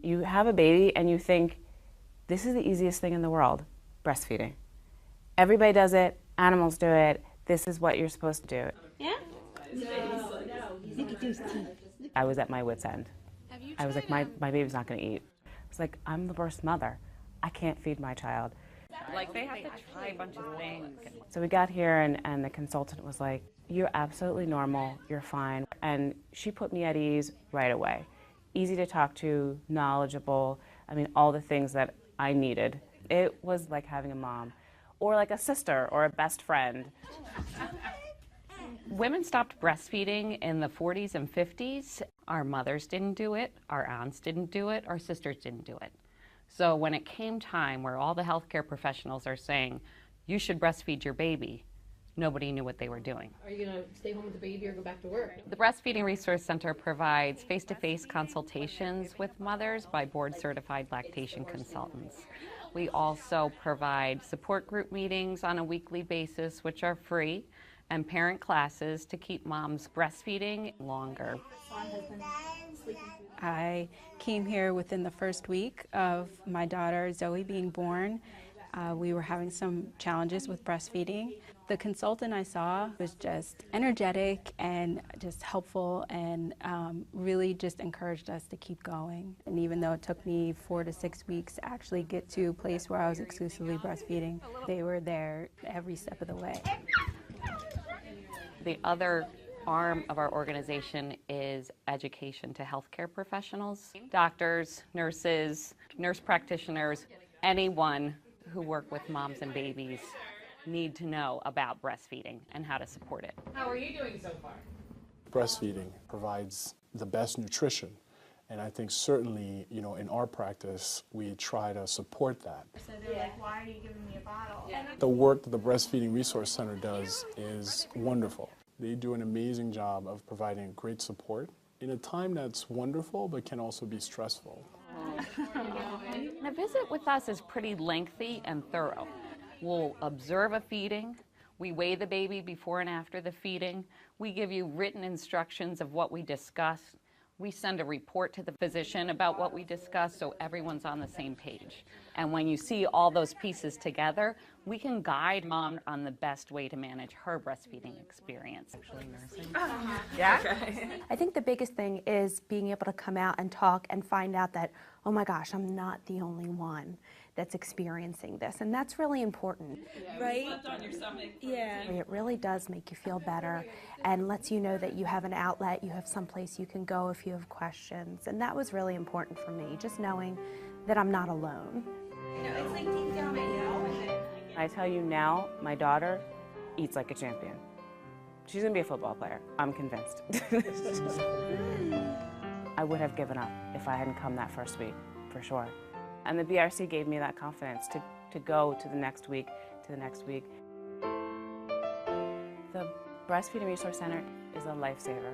You have a baby and you think, this is the easiest thing in the world, breastfeeding. Everybody does it, animals do it, this is what you're supposed to do. Yeah? I was at my wit's end. I was like, my baby's not gonna eat. It's like, I'm the birth mother. I can't feed my child. Like they have to try a bunch of things. So we got here and the consultant was like, you're absolutely normal, you're fine. And she put me at ease right away. Easy to talk to, knowledgeable, I mean, all the things that I needed. It was like having a mom, or like a sister, or a best friend. Women stopped breastfeeding in the 40s and 50s. Our mothers didn't do it, our aunts didn't do it, our sisters didn't do it. So when it came time where all the healthcare professionals are saying, you should breastfeed your baby, nobody knew what they were doing. Are you going to stay home with the baby or go back to work? The Breastfeeding Resource Center provides face-to-face consultations with mothers by board-certified lactation consultants. We also provide support group meetings on a weekly basis, which are free, and parent classes to keep moms breastfeeding longer. I came here within the first week of my daughter Zoe being born. We were having some challenges with breastfeeding. The consultant I saw was just energetic and just helpful and really just encouraged us to keep going. And even though it took me 4 to 6 weeks to actually get to a place where I was exclusively breastfeeding, they were there every step of the way. The other arm of our organization is education to healthcare professionals, doctors, nurses, nurse practitioners, anyone who work with moms and babies need to know about breastfeeding and how to support it. How are you doing so far? Breastfeeding provides the best nutrition, and I think certainly, you know, in our practice, we try to support that. So they're like, why are you giving me a bottle? Yeah. The work that the Breastfeeding Resource Center does is wonderful. They do an amazing job of providing great support in a time that's wonderful but can also be stressful. A visit with us is pretty lengthy and thorough. We'll observe a feeding, we weigh the baby before and after the feeding, we give you written instructions of what we discuss, we send a report to the physician about what we discussed so everyone's on the same page. And when you see all those pieces together, we can guide mom on the best way to manage her breastfeeding experience. Actually, nursing. Yeah? I think the biggest thing is being able to come out and talk and find out that, oh my gosh, I'm not the only one that's experiencing this. And that's really important. Right? On your stomach. Yeah. It really does make you feel better and lets you know that you have an outlet, you have someplace you can go if you have questions. And that was really important for me, just knowing that I'm not alone. You know, it's like deep down I know. I tell you now, my daughter eats like a champion. She's gonna be a football player, I'm convinced. I would have given up if I hadn't come that first week, for sure. And the BRC gave me that confidence to go to the next week, to the next week. The Breastfeeding Resource Center is a lifesaver.